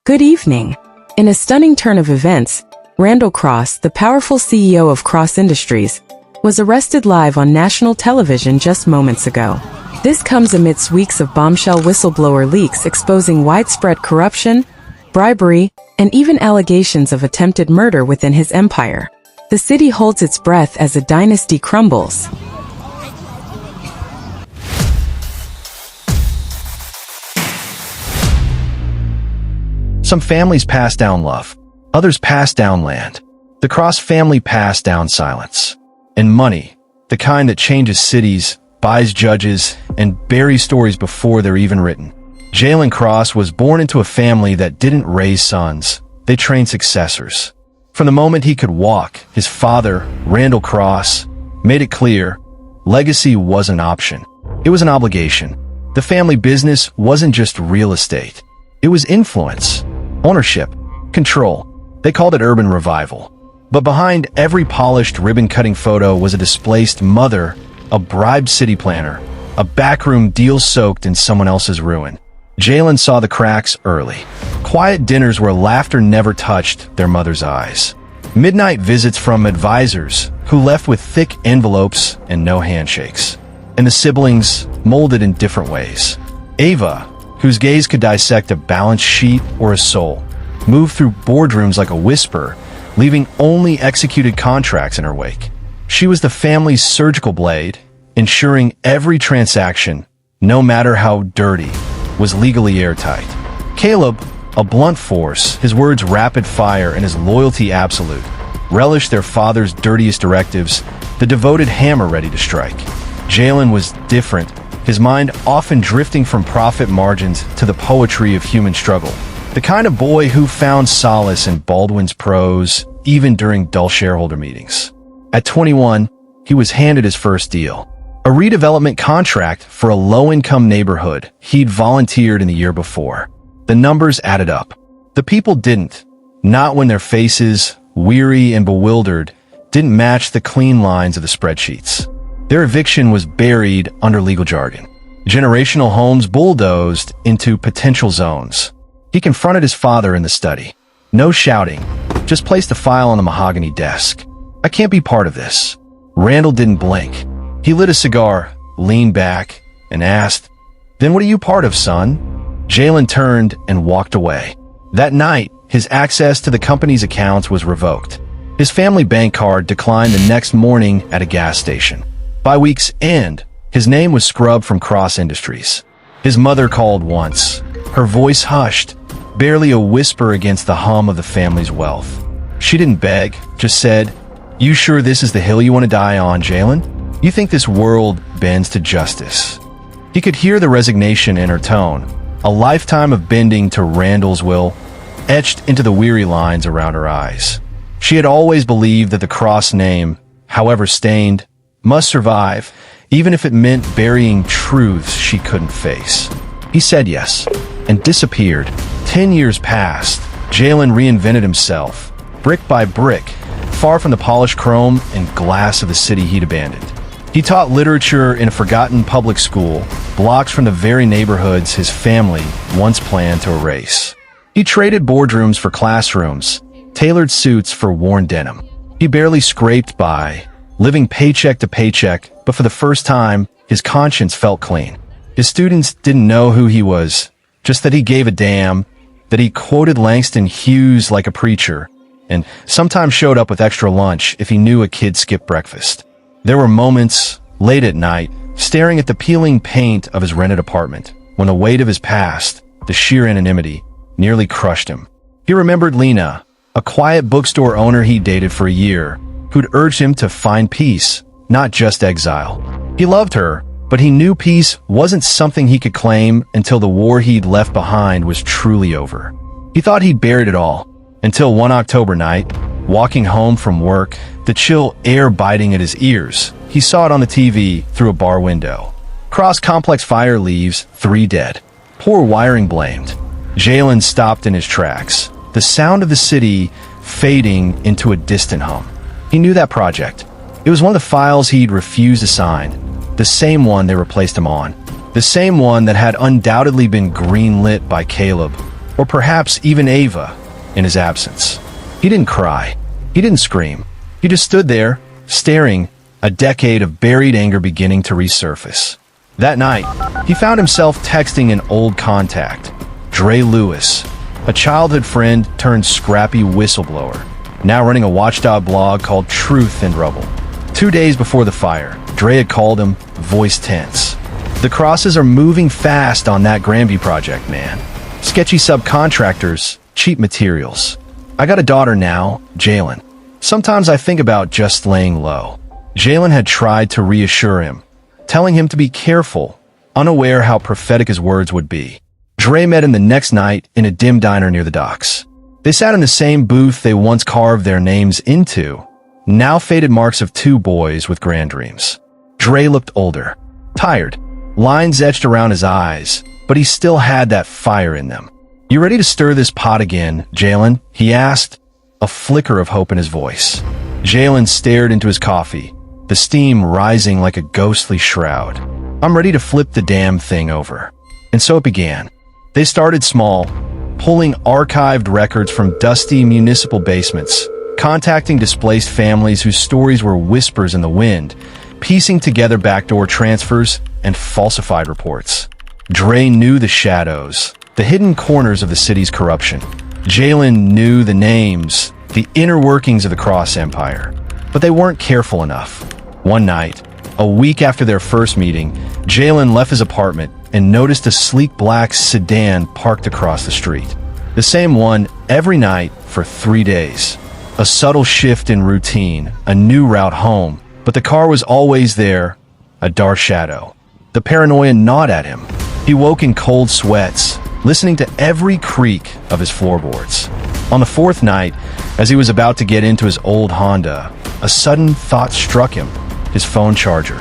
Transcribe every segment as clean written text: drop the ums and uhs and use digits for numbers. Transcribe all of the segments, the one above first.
Good evening. In a stunning turn of events, Randall Cross, the powerful CEO of Cross Industries, was arrested live on national television just moments ago. This comes amidst weeks of bombshell whistleblower leaks exposing widespread corruption, bribery, and even allegations of attempted murder within his empire. The city holds its breath as a dynasty crumbles. Some families pass down love. Others pass down land. The Cross family passed down silence. And money, the kind that changes cities, buys judges, and buries stories before they're even written. Jalen Cross was born into a family that didn't raise sons. They trained successors. From the moment he could walk, his father, Randall Cross, made it clear legacy wasn't an option. It was an obligation. The family business wasn't just real estate. It was influence, ownership, control. They called it urban revival. But behind every polished ribbon-cutting photo was a displaced mother, a bribed city planner, a backroom deal soaked in someone else's ruin. Jalen saw the cracks early. Quiet dinners where laughter never touched their mother's eyes. Midnight visits from advisors who left with thick envelopes and no handshakes. And the siblings molded in different ways. Ava, whose gaze could dissect a balance sheet or a soul, moved through boardrooms like a whisper, leaving only executed contracts in her wake. She was the family's surgical blade, ensuring every transaction, no matter how dirty, was legally airtight. Caleb, a blunt force, his words rapid fire and his loyalty absolute, relished their father's dirtiest directives, the devoted hammer ready to strike. Jalen was different, his mind often drifting from profit margins to the poetry of human struggle. The kind of boy who found solace in Baldwin's prose, even during dull shareholder meetings. At 21, he was handed his first deal. A redevelopment contract for a low-income neighborhood he'd volunteered in the year before. The numbers added up. The people didn't. Not when their faces, weary and bewildered, didn't match the clean lines of the spreadsheets. Their eviction was buried under legal jargon. Generational homes bulldozed into potential zones. He confronted his father in the study. No shouting, just placed the file on the mahogany desk. I can't be part of this. Randall didn't blink. He lit a cigar, leaned back, and asked, "Then what are you part of, son?" Jalen turned and walked away. That night, his access to the company's accounts was revoked. His family bank card declined the next morning at a gas station. By week's end, his name was scrubbed from Cross Industries. His mother called once. Her voice hushed, barely a whisper against the hum of the family's wealth. She didn't beg, just said, "You sure this is the hill you want to die on, Jalen? You think this world bends to justice?" He could hear the resignation in her tone, a lifetime of bending to Randall's will, etched into the weary lines around her eyes. She had always believed that the Cross name, however stained, must survive, even if it meant burying truths she couldn't face. He said yes, and disappeared. 10 years passed. Jalen reinvented himself, brick by brick, far from the polished chrome and glass of the city he'd abandoned. He taught literature in a forgotten public school, blocks from the very neighborhoods his family once planned to erase. He traded boardrooms for classrooms, tailored suits for worn denim. He barely scraped by, living paycheck to paycheck, but for the first time, his conscience felt clean. His students didn't know who he was, just that he gave a damn, that he quoted Langston Hughes like a preacher, and sometimes showed up with extra lunch if he knew a kid skipped breakfast. There were moments, late at night, staring at the peeling paint of his rented apartment, when the weight of his past, the sheer anonymity, nearly crushed him. He remembered Lena, a quiet bookstore owner he dated for a year, who'd urged him to find peace, not just exile. He loved her, but he knew peace wasn't something he could claim until the war he'd left behind was truly over. He thought he'd buried it all, until one October night, walking home from work, the chill air biting at his ears, he saw it on the TV through a bar window. Cross Complex fire leaves 3 dead. Poor wiring blamed. Jalen stopped in his tracks, the sound of the city fading into a distant hum. He knew that project. It was one of the files he'd refused to sign, the same one they replaced him on, the same one that had undoubtedly been greenlit by Caleb, or perhaps even Ava in his absence. He didn't cry. He didn't scream. He just stood there, staring, a decade of buried anger beginning to resurface. That night, he found himself texting an old contact, Dre Lewis, a childhood friend turned scrappy whistleblower, now running a watchdog blog called Truth and Rubble. 2 days before the fire, Dre had called him, voice tense. The crosses are moving fast on that Granby project, man. Sketchy subcontractors, cheap materials. I got a daughter now, Jalen. Sometimes I think about just laying low. Jalen had tried to reassure him, telling him to be careful, unaware how prophetic his words would be. Dre met him the next night in a dim diner near the docks. They sat in the same booth they once carved their names into, now faded marks of two boys with grand dreams. Dre looked older, tired, lines etched around his eyes, but he still had that fire in them. "You ready to stir this pot again, Jalen?" he asked, a flicker of hope in his voice. Jalen stared into his coffee, the steam rising like a ghostly shroud. "I'm ready to flip the damn thing over." And so it began. They started small, pulling archived records from dusty municipal basements, contacting displaced families whose stories were whispers in the wind, piecing together backdoor transfers and falsified reports. Dre knew the shadows, the hidden corners of the city's corruption. Jalen knew the names, the inner workings of the Cross Empire. But they weren't careful enough. One night, a week after their first meeting, Jalen left his apartment and noticed a sleek black sedan parked across the street. The same one every night for 3 days. A subtle shift in routine, a new route home, but the car was always there, a dark shadow. The paranoia gnawed at him. He woke in cold sweats, listening to every creak of his floorboards. On the fourth night, as he was about to get into his old Honda, a sudden thought struck him, his phone charger.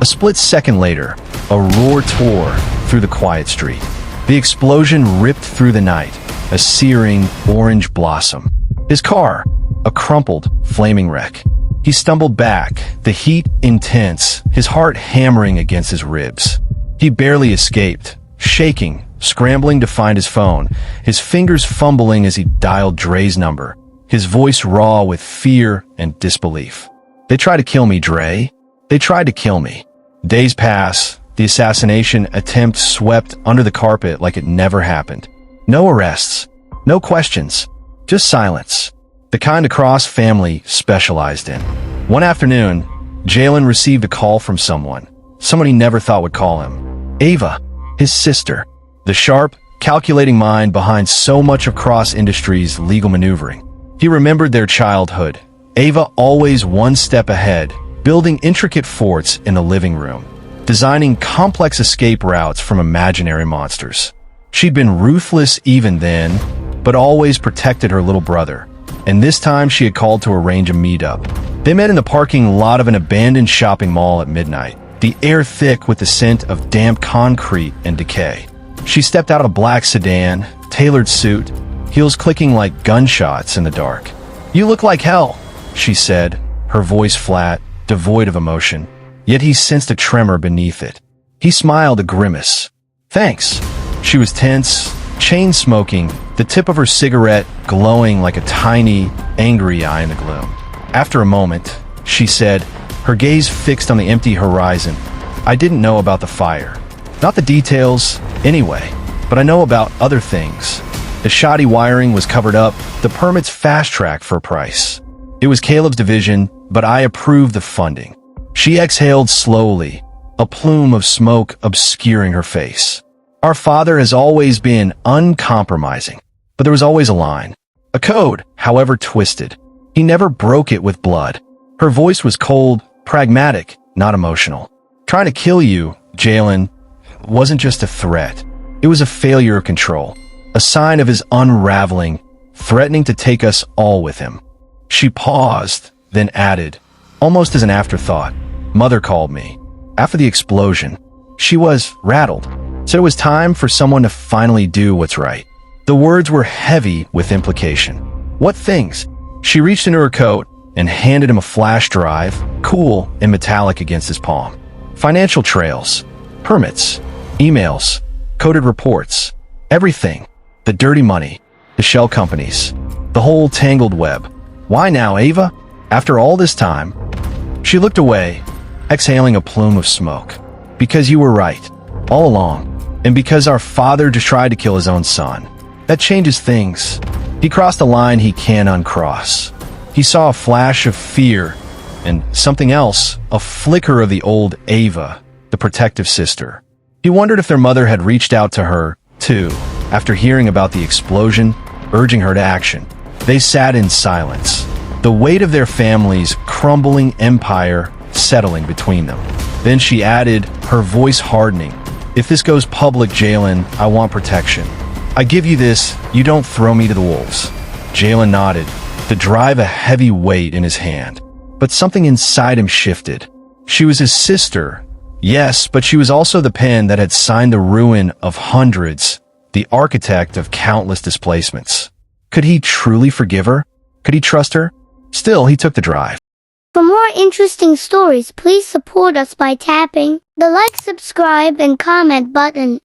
A split second later, a roar tore through the quiet street. The explosion ripped through the night, a searing orange blossom. His car, a crumpled, flaming wreck. He stumbled back, the heat intense, his heart hammering against his ribs. He barely escaped, shaking, scrambling to find his phone, his fingers fumbling as he dialed Dre's number, his voice raw with fear and disbelief. "They tried to kill me, Dre. They tried to kill me." Days pass, the assassination attempt swept under the carpet like it never happened. No arrests, no questions, just silence. The kind the Cross family specialized in. One afternoon, Jalen received a call from someone he never thought would call him. Ava, his sister. The sharp, calculating mind behind so much of Cross Industries' legal maneuvering. He remembered their childhood. Ava always one step ahead, building intricate forts in the living room, designing complex escape routes from imaginary monsters. She'd been ruthless even then, but always protected her little brother. And this time she had called to arrange a meetup. They met in the parking lot of an abandoned shopping mall at midnight, the air thick with the scent of damp concrete and decay. She stepped out of a black sedan, tailored suit, heels clicking like gunshots in the dark. "You look like hell," she said, her voice flat, devoid of emotion. Yet he sensed a tremor beneath it. He smiled a grimace. "Thanks." She was tense, chain-smoking, the tip of her cigarette glowing like a tiny, angry eye in the gloom. After a moment, she said, her gaze fixed on the empty horizon, "I didn't know about the fire. Not the details, anyway, but I know about other things. The shoddy wiring was covered up, the permits fast-tracked for a price. It was Caleb's division, but I approved the funding." She exhaled slowly, a plume of smoke obscuring her face. "Our father has always been uncompromising, but there was always a line. A code, however twisted. He never broke it with blood." Her voice was cold, pragmatic, not emotional. "Trying to kill you, Jalen, wasn't just a threat. It was a failure of control, a sign of his unraveling, threatening to take us all with him." She paused, then added, almost as an afterthought, "Mother called me. After the explosion, she was rattled. So it was time for someone to finally do what's right." The words were heavy with implication. "What things?" She reached into her coat and handed him a flash drive, cool and metallic against his palm. "Financial trails, permits, emails, coded reports, everything. the dirty money, the shell companies, the whole tangled web. Why now, Ava? After all this time? She looked away, exhaling a plume of smoke. Because you were right, all along. And because our father just tried to kill his own son. That changes things. He crossed a line he can't uncross. He saw a flash of fear and something else, a flicker of the old Ava, the protective sister. He wondered if their mother had reached out to her, too, after hearing about the explosion, urging her to action. They sat in silence, the weight of their family's crumbling empire settling between them. Then she added, her voice hardening, "If this goes public, Jalen, I want protection. I give you this, you don't throw me to the wolves." Jalen nodded, to drive a heavy weight in his hand. But something inside him shifted. She was his sister, yes, but she was also the pen that had signed the ruin of hundreds, the architect of countless displacements. Could he truly forgive her? Could he trust her? Still, he took the drive. For more interesting stories, please support us by tapping the like, subscribe, and comment button.